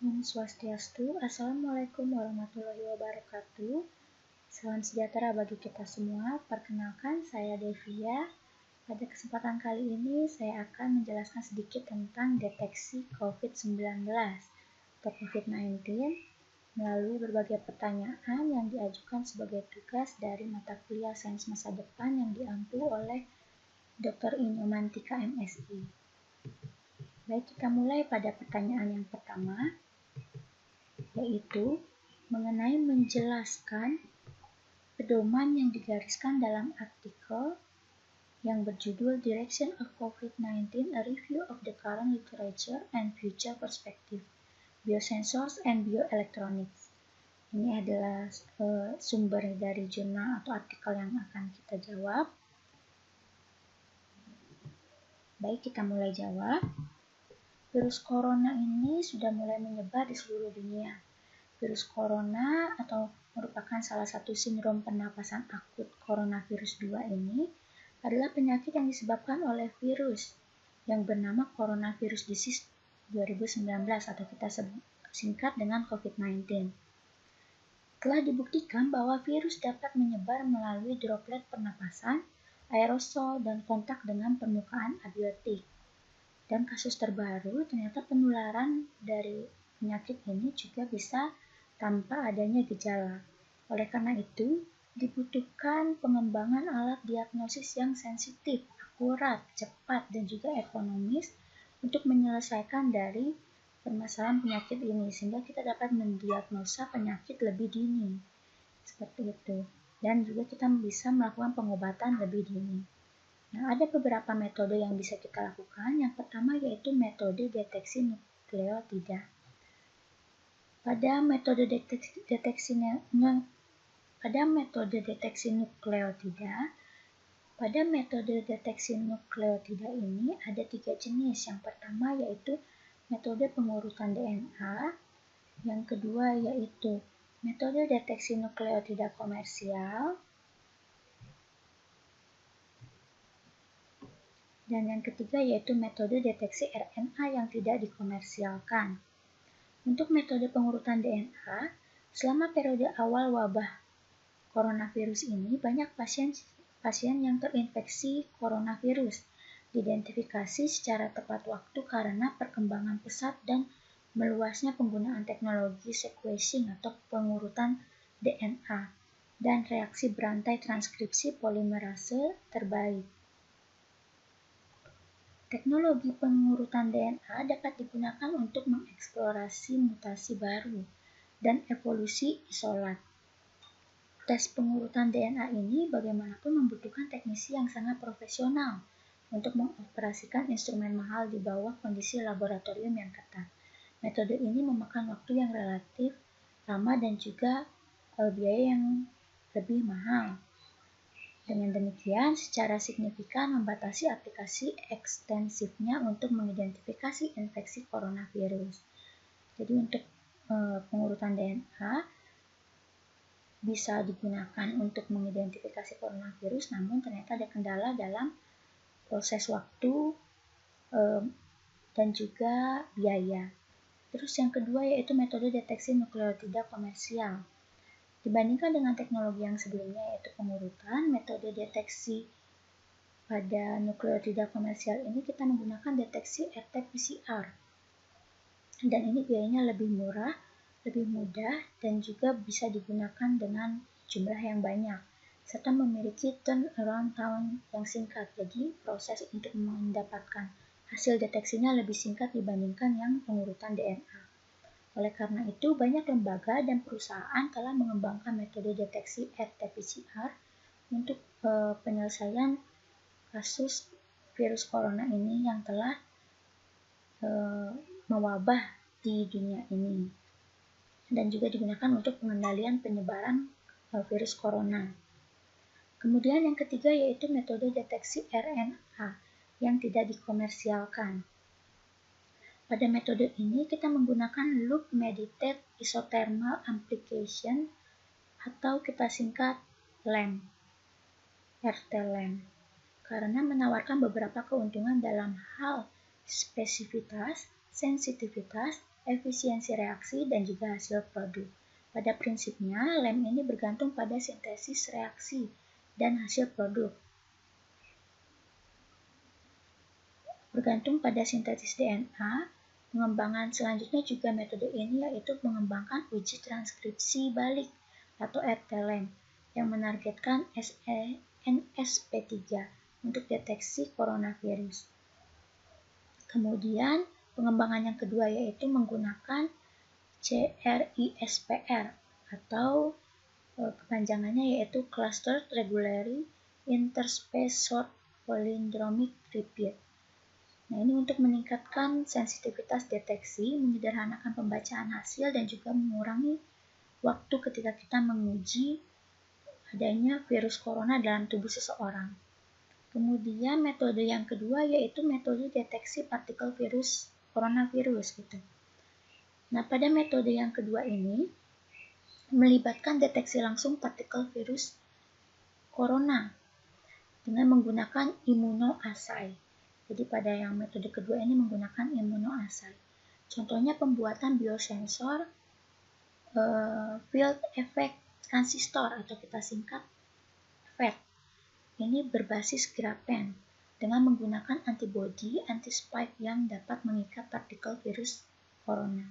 Om Swastiastu, Assalamualaikum warahmatullahi wabarakatuh. Salam sejahtera bagi kita semua. Perkenalkan, saya Devia. Pada kesempatan kali ini, saya akan menjelaskan sedikit tentang deteksi COVID-19 atau COVID-19 melalui berbagai pertanyaan yang diajukan sebagai tugas dari mata kuliah Sains Masa Depan yang diampu oleh Dr. Inyomantika MSI. Baik, kita mulai pada pertanyaan yang pertama, yaitu mengenai menjelaskan pedoman yang digariskan dalam artikel yang berjudul Direction of COVID-19, A Review of the Current Literature and Future Perspective, Biosensors and Bioelectronics. Ini adalah sumber dari jurnal atau artikel yang akan kita jawab. Baik, kita mulai jawab. Virus corona ini sudah mulai menyebar di seluruh dunia. Virus corona atau merupakan salah satu sindrom pernapasan akut coronavirus 2 ini adalah penyakit yang disebabkan oleh virus yang bernama coronavirus disease 2019 atau kita singkat dengan COVID-19. Telah dibuktikan bahwa virus dapat menyebar melalui droplet pernapasan, aerosol, dan kontak dengan permukaan abiotik. Dan kasus terbaru, ternyata penularan dari penyakit ini juga bisa tanpa adanya gejala. Oleh karena itu, dibutuhkan pengembangan alat diagnosis yang sensitif, akurat, cepat, dan juga ekonomis untuk menyelesaikan dari permasalahan penyakit ini, sehingga kita dapat mendiagnosa penyakit lebih dini. Seperti itu. Dan juga kita bisa melakukan pengobatan lebih dini. Nah, ada beberapa metode yang bisa kita lakukan. Yang pertama yaitu metode deteksi nukleotida. Pada metode deteksi nukleotida ini ada 3 jenis. Yang pertama yaitu metode pengurutan DNA. Yang kedua yaitu metode deteksi nukleotida komersial. Dan yang ketiga yaitu metode deteksi RNA yang tidak dikomersialkan. Untuk metode pengurutan DNA, selama periode awal wabah coronavirus ini, banyak pasien yang terinfeksi coronavirus diidentifikasi secara tepat waktu karena perkembangan pesat dan meluasnya penggunaan teknologi sequencing atau pengurutan DNA dan reaksi berantai transkripsi polimerase terbaik. Teknologi pengurutan DNA dapat digunakan untuk mengeksplorasi mutasi baru dan evolusi isolat. Tes pengurutan DNA ini bagaimanapun membutuhkan teknisi yang sangat profesional untuk mengoperasikan instrumen mahal di bawah kondisi laboratorium yang ketat. Metode ini memakan waktu yang relatif lama dan juga biaya yang lebih mahal. Dengan demikian, secara signifikan membatasi aplikasi ekstensifnya untuk mengidentifikasi infeksi coronavirus. Jadi untuk pengurutan DNA bisa digunakan untuk mengidentifikasi coronavirus, namun ternyata ada kendala dalam proses waktu dan juga biaya. Terus yang kedua yaitu metode deteksi nukleotida komersial. Dibandingkan dengan teknologi yang sebelumnya yaitu pengurutan, metode deteksi pada nukleotida komersial ini kita menggunakan deteksi RT-PCR. Dan ini biayanya lebih murah, lebih mudah, dan juga bisa digunakan dengan jumlah yang banyak, serta memiliki turnaround time yang singkat. Jadi proses untuk mendapatkan hasil deteksinya lebih singkat dibandingkan yang pengurutan DNA. Oleh karena itu, banyak lembaga dan perusahaan telah mengembangkan metode deteksi RT-PCR untuk penyelesaian kasus virus corona ini yang telah mewabah di dunia ini. Dan juga digunakan untuk pengendalian penyebaran virus corona. Kemudian yang ketiga yaitu metode deteksi RNA yang tidak dikomersialkan. Pada metode ini kita menggunakan Loop Mediated Isothermal Amplification atau kita singkat LAMP, RT-LAMP, karena menawarkan beberapa keuntungan dalam hal spesifitas, sensitivitas, efisiensi reaksi, dan juga hasil produk. Pada prinsipnya, lem ini bergantung pada sintesis reaksi dan hasil produk. Bergantung pada sintesis DNA, pengembangan selanjutnya juga metode ini yaitu mengembangkan uji transkripsi balik atau RT-LEM yang menargetkan NSP3 untuk deteksi coronavirus. Kemudian, pengembangan yang kedua yaitu menggunakan CRISPR atau kepanjangannya yaitu Clustered Regularly Interspaced Short Palindromic Repeat. Nah, ini untuk meningkatkan sensitivitas deteksi, menyederhanakan pembacaan hasil, dan juga mengurangi waktu ketika kita menguji adanya virus corona dalam tubuh seseorang. Kemudian metode yang kedua yaitu metode deteksi partikel virus coronavirus gitu. Nah, pada metode yang kedua ini melibatkan deteksi langsung partikel virus corona dengan menggunakan immunoassay. Jadi pada yang metode kedua ini menggunakan immunoassay. Contohnya pembuatan biosensor field effect transistor atau kita singkat FET. Ini berbasis grafen dengan menggunakan antibodi anti-spike yang dapat mengikat partikel virus corona.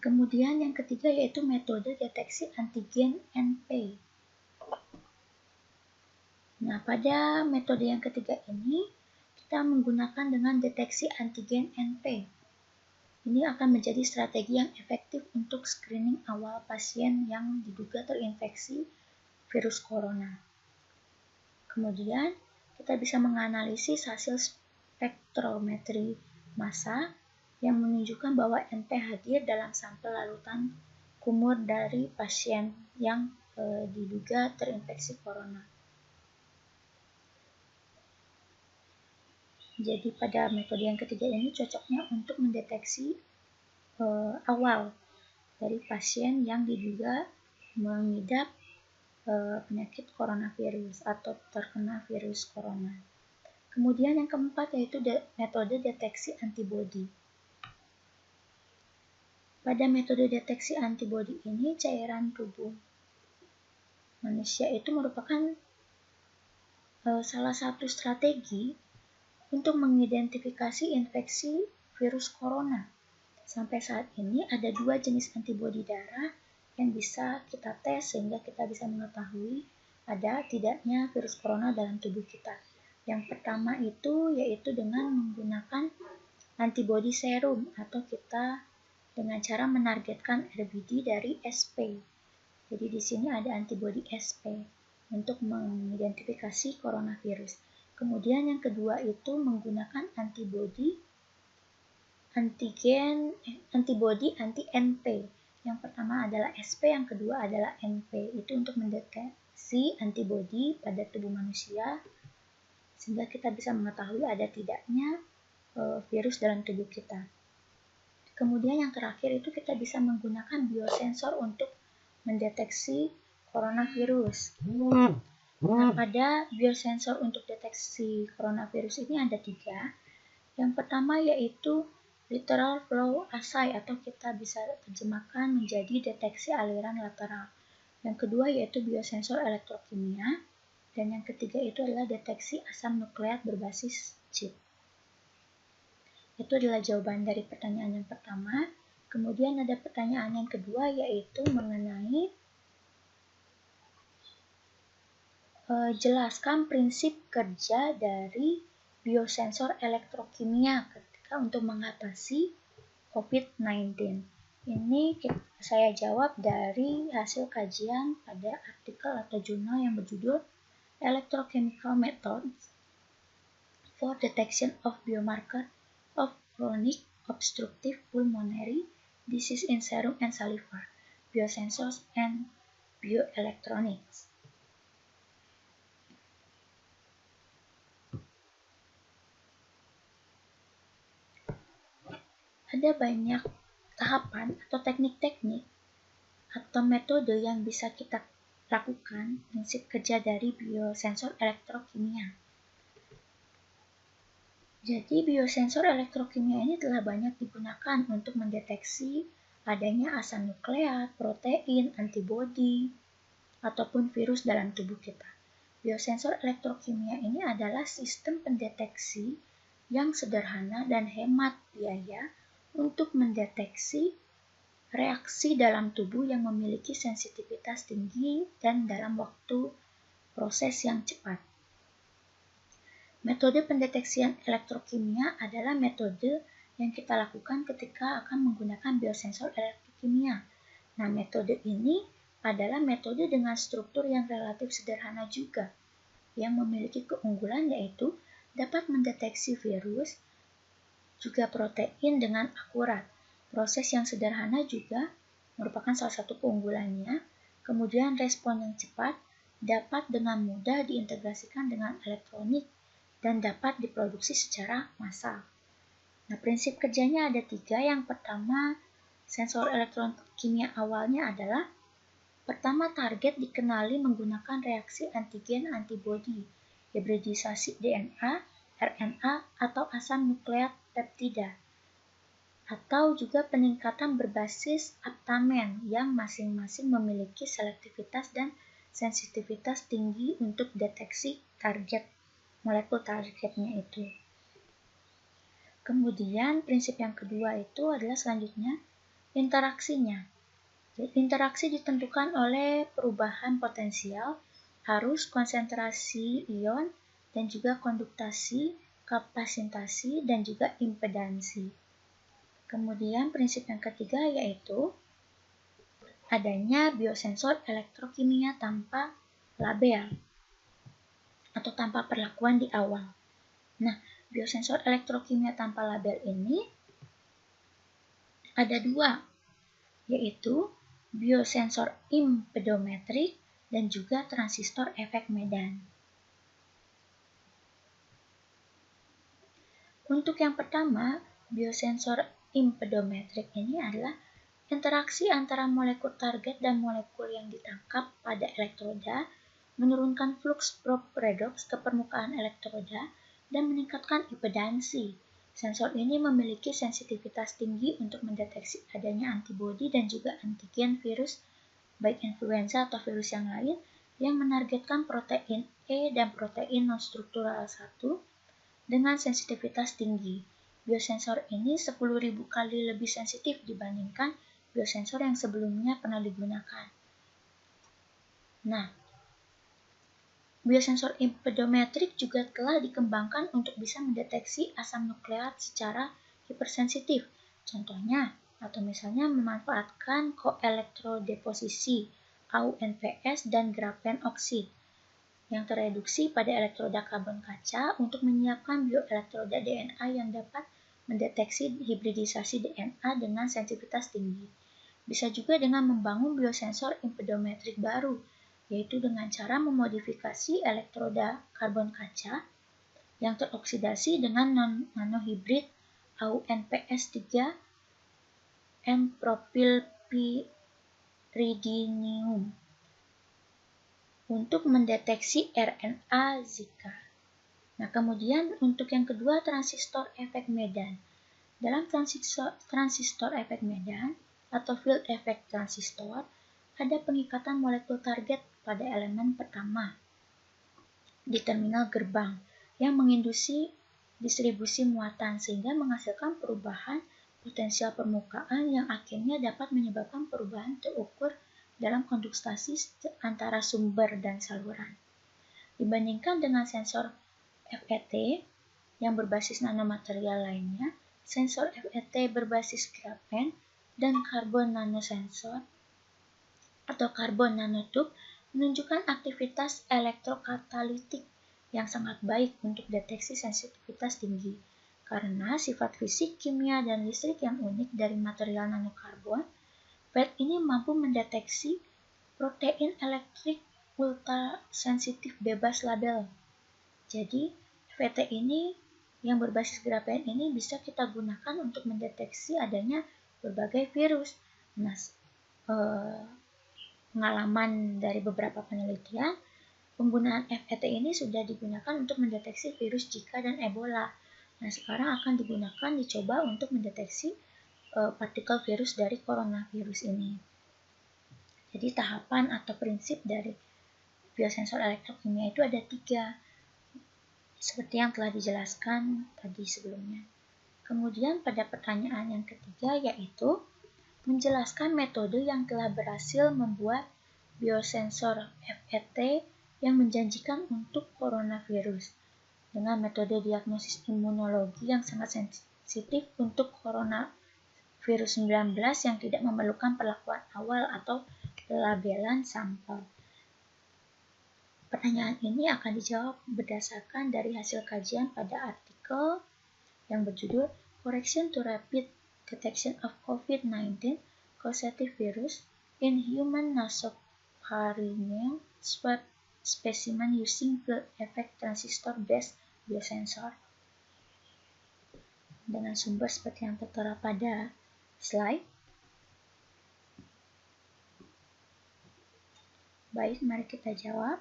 Kemudian yang ketiga yaitu metode deteksi antigen NP. Nah, pada metode yang ketiga ini, kita menggunakan dengan deteksi antigen NP. Ini akan menjadi strategi yang efektif untuk screening awal pasien yang diduga terinfeksi virus corona. Kemudian, kita bisa menganalisis hasil spektrometri massa yang menunjukkan bahwa NP hadir dalam sampel larutan kumur dari pasien yang diduga terinfeksi corona. Jadi pada metode yang ketiga ini cocoknya untuk mendeteksi awal dari pasien yang diduga mengidap penyakit coronavirus atau terkena virus corona. Kemudian yang keempat yaitu metode deteksi antibodi. Pada metode deteksi antibodi ini cairan tubuh manusia itu merupakan salah satu strategi untuk mengidentifikasi infeksi virus corona. Sampai saat ini ada 2 jenis antibodi darah yang bisa kita tes sehingga kita bisa mengetahui ada tidaknya virus corona dalam tubuh kita. Yang pertama itu yaitu dengan menggunakan antibodi serum atau kita dengan cara menargetkan RBD dari SP. Jadi di sini ada antibodi SP untuk mengidentifikasi coronavirus. Kemudian yang kedua itu menggunakan antibodi anti-NP. Yang pertama adalah SP, yang kedua adalah NP. Itu untuk mendeteksi antibodi pada tubuh manusia sehingga kita bisa mengetahui ada tidaknya virus dalam tubuh kita. Kemudian yang terakhir itu kita bisa menggunakan biosensor untuk mendeteksi coronavirus. Nah, pada biosensor untuk deteksi coronavirus ini ada 3. Yang pertama yaitu lateral flow assay atau kita bisa terjemahkan menjadi deteksi aliran lateral. Yang kedua yaitu biosensor elektrokimia. Dan yang ketiga itu adalah deteksi asam nukleat berbasis chip. Itu adalah jawaban dari pertanyaan yang pertama. Kemudian ada pertanyaan yang kedua yaitu mengenai jelaskan prinsip kerja dari biosensor elektrokimia ketika untuk mengatasi COVID-19. Ini saya jawab dari hasil kajian pada artikel atau jurnal yang berjudul Electrochemical Methods for Detection of Biomarker of Chronic Obstructive Pulmonary Disease in Serum and Saliva, Biosensors and Bioelectronics. Ada banyak tahapan atau teknik-teknik atau metode yang bisa kita lakukan prinsip kerja dari biosensor elektrokimia. Jadi biosensor elektrokimia ini telah banyak digunakan untuk mendeteksi adanya asam nukleat, protein, antibodi, ataupun virus dalam tubuh kita. Biosensor elektrokimia ini adalah sistem pendeteksi yang sederhana dan hemat biaya untuk mendeteksi reaksi dalam tubuh yang memiliki sensitivitas tinggi dan dalam waktu proses yang cepat. Metode pendeteksian elektrokimia adalah metode yang kita lakukan ketika akan menggunakan biosensor elektrokimia. Nah, metode ini adalah metode dengan struktur yang relatif sederhana juga, yang memiliki keunggulan yaitu dapat mendeteksi virus, juga protein dengan akurat. Proses yang sederhana juga merupakan salah satu keunggulannya. Kemudian respon yang cepat dapat dengan mudah diintegrasikan dengan elektronik dan dapat diproduksi secara massal. Nah, prinsip kerjanya ada 3. Yang pertama, sensor elektrokimia awalnya adalah pertama, target dikenali menggunakan reaksi antigen-antibodi, hibridisasi DNA, RNA, atau asam nukleat peptida, atau juga peningkatan berbasis aptamen yang masing-masing memiliki selektivitas dan sensitivitas tinggi untuk deteksi target, molekul targetnya itu. Kemudian prinsip yang kedua itu adalah selanjutnya interaksinya. Interaksi ditentukan oleh perubahan potensial, arus, konsentrasi ion, dan juga konduktasi, kapasitasi, dan juga impedansi. Kemudian prinsip yang ketiga yaitu adanya biosensor elektrokimia tanpa label atau tanpa perlakuan di awal. Nah, biosensor elektrokimia tanpa label ini ada 2, yaitu biosensor impedometrik dan juga transistor efek medan. Untuk yang pertama, biosensor impedometrik ini adalah interaksi antara molekul target dan molekul yang ditangkap pada elektroda, menurunkan flux probe redox ke permukaan elektroda, dan meningkatkan impedansi. Sensor ini memiliki sensitivitas tinggi untuk mendeteksi adanya antibodi dan juga antigen virus, baik influenza atau virus yang lain, yang menargetkan protein E dan protein non-struktural 1 dengan sensitivitas tinggi. Biosensor ini 10.000 kali lebih sensitif dibandingkan biosensor yang sebelumnya pernah digunakan. Nah, biosensor impedometrik juga telah dikembangkan untuk bisa mendeteksi asam nukleat secara hipersensitif. Contohnya, atau misalnya memanfaatkan koelektrodeposisi AuNPS dan grafen oksid yang tereduksi pada elektroda karbon kaca untuk menyiapkan bioelektroda DNA yang dapat mendeteksi hibridisasi DNA dengan sensitivitas tinggi. Bisa juga dengan membangun biosensor impedometrik baru, yaitu dengan cara memodifikasi elektroda karbon kaca yang teroksidasi dengan nanohibrid AuNPS 3 N-propylpyridinium untuk mendeteksi RNA Zika. Nah, kemudian untuk yang kedua, transistor efek medan. Dalam transistor efek medan atau field effect transistor, ada pengikatan molekul target pada elemen pertama di terminal gerbang yang menginduksi distribusi muatan sehingga menghasilkan perubahan potensial permukaan yang akhirnya dapat menyebabkan perubahan terukur dalam konduktasi antara sumber dan saluran. Dibandingkan dengan sensor FET yang berbasis nanomaterial lainnya, sensor FET berbasis grafen dan karbon nanosensor atau karbon nanotube menunjukkan aktivitas elektrokatalitik yang sangat baik untuk deteksi sensitivitas tinggi. Karena sifat fisik, kimia, dan listrik yang unik dari material nanokarbon, FET ini mampu mendeteksi protein elektrik ultrasensitif bebas label. Jadi, FET ini yang berbasis grafen ini bisa kita gunakan untuk mendeteksi adanya berbagai virus. Nah, pengalaman dari beberapa penelitian, penggunaan FET ini sudah digunakan untuk mendeteksi virus Zika dan Ebola. Nah, sekarang akan dicoba untuk mendeteksi partikel virus dari coronavirus ini. Jadi tahapan atau prinsip dari biosensor elektrokimia itu ada 3, seperti yang telah dijelaskan tadi sebelumnya. Kemudian pada pertanyaan yang ketiga yaitu menjelaskan metode yang telah berhasil membuat biosensor FET yang menjanjikan untuk coronavirus dengan metode diagnosis imunologi yang sangat sensitif untuk coronavirus 19 yang tidak memerlukan perlakuan awal atau pelabelan sampel. Pertanyaan ini akan dijawab berdasarkan dari hasil kajian pada artikel yang berjudul Correction to Rapid Detection of COVID-19 Causative Virus in Human Nasopharyngeal Swab Specimen Using Field Effect Transistor Based Biosensor. Dengan sumber seperti yang tertera pada slide. Baik, mari kita jawab.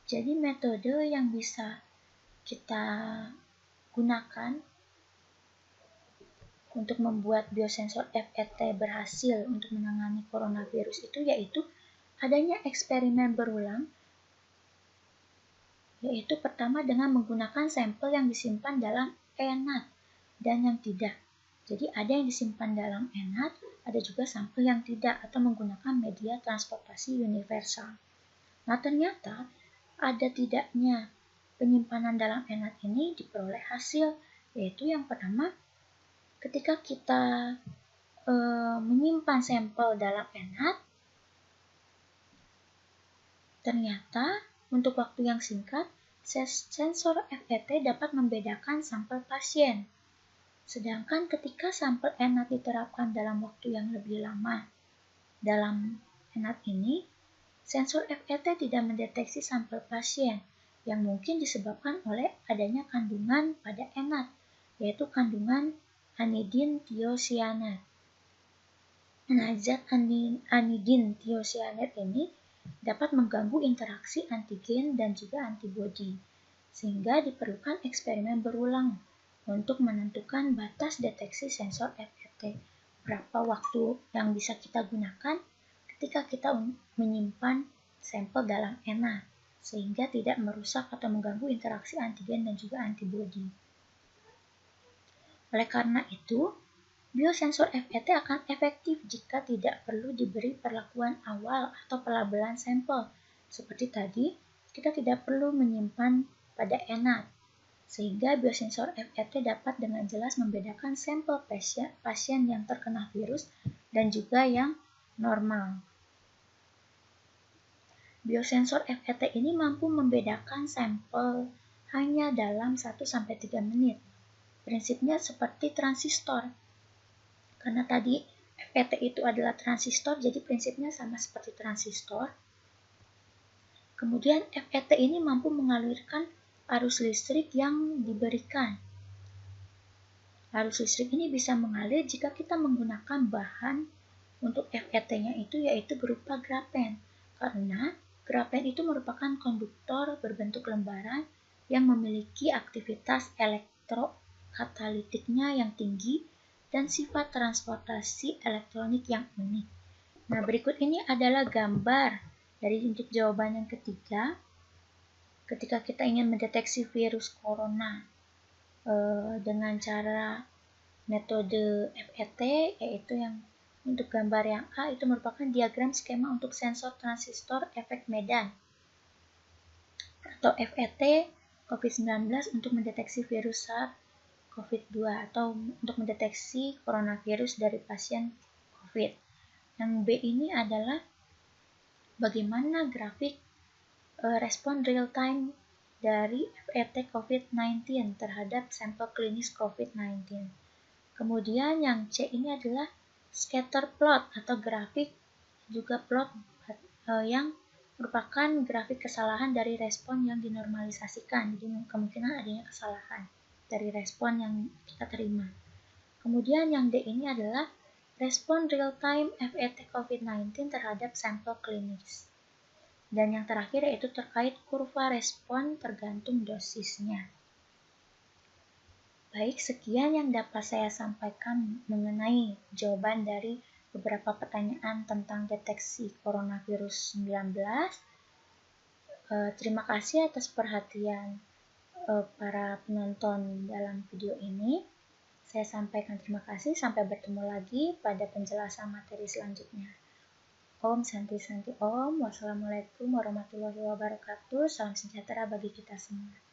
Jadi metode yang bisa kita gunakan untuk membuat biosensor FET berhasil untuk menangani coronavirus itu yaitu adanya eksperimen berulang, yaitu pertama dengan menggunakan sampel yang disimpan dalam ENAT dan yang tidak. Jadi ada yang disimpan dalam ENAT, ada juga sampel yang tidak atau menggunakan media transportasi universal. Nah, ternyata ada tidaknya penyimpanan dalam ENAT ini diperoleh hasil, yaitu yang pertama ketika kita menyimpan sampel dalam ENAT, ternyata untuk waktu yang singkat, sensor FET dapat membedakan sampel pasien. Sedangkan ketika sampel ENAT diterapkan dalam waktu yang lebih lama dalam ENAT ini, sensor FET tidak mendeteksi sampel pasien yang mungkin disebabkan oleh adanya kandungan pada ENAT, yaitu kandungan anidin tiosianat. Nah, zat anidin tiosianat ini dapat mengganggu interaksi antigen dan juga antibodi, sehingga diperlukan eksperimen berulang untuk menentukan batas deteksi sensor FET. Berapa waktu yang bisa kita gunakan ketika kita menyimpan sampel dalam ENAT, sehingga tidak merusak atau mengganggu interaksi antigen dan juga antibodi. Oleh karena itu, biosensor FET akan efektif jika tidak perlu diberi perlakuan awal atau pelabelan sampel. Seperti tadi, kita tidak perlu menyimpan pada ENAT, sehingga biosensor FET dapat dengan jelas membedakan sampel pasien yang terkena virus dan juga yang normal. Biosensor FET ini mampu membedakan sampel hanya dalam 1-3 menit. Prinsipnya seperti transistor. Karena tadi FET itu adalah transistor, jadi prinsipnya sama seperti transistor. Kemudian FET ini mampu mengalirkan arus listrik yang diberikan. Arus listrik ini bisa mengalir jika kita menggunakan bahan untuk FET-nya itu yaitu berupa grafen. Karena grafen itu merupakan konduktor berbentuk lembaran yang memiliki aktivitas elektrokatalitiknya yang tinggi dan sifat transportasi elektronik yang unik. Nah, berikut ini adalah gambar dari untuk jawaban yang ketiga. Ketika kita ingin mendeteksi virus corona dengan cara metode FET, yaitu yang untuk gambar yang A itu merupakan diagram skema untuk sensor transistor efek medan atau FET COVID-19 untuk mendeteksi virus SARS-CoV-2 atau untuk mendeteksi coronavirus dari pasien COVID. Yang B ini adalah bagaimana grafik respon real time dari FET COVID-19 terhadap sampel klinis COVID-19. Kemudian yang C ini adalah scatter plot atau grafik juga plot yang merupakan grafik kesalahan dari respon yang dinormalisasikan. Jadi kemungkinan adanya kesalahan dari respon yang kita terima. Kemudian yang D ini adalah respon real time FET COVID-19 terhadap sampel klinis. Dan yang terakhir yaitu terkait kurva respon tergantung dosisnya. Baik, sekian yang dapat saya sampaikan mengenai jawaban dari beberapa pertanyaan tentang deteksi coronavirus 19. Terima kasih atas perhatian para penonton dalam video ini. Saya sampaikan terima kasih, sampai bertemu lagi pada penjelasan materi selanjutnya. Om Santi Santi Om. Wassalamualaikum warahmatullahi wabarakatuh. Salam sejahtera bagi kita semua.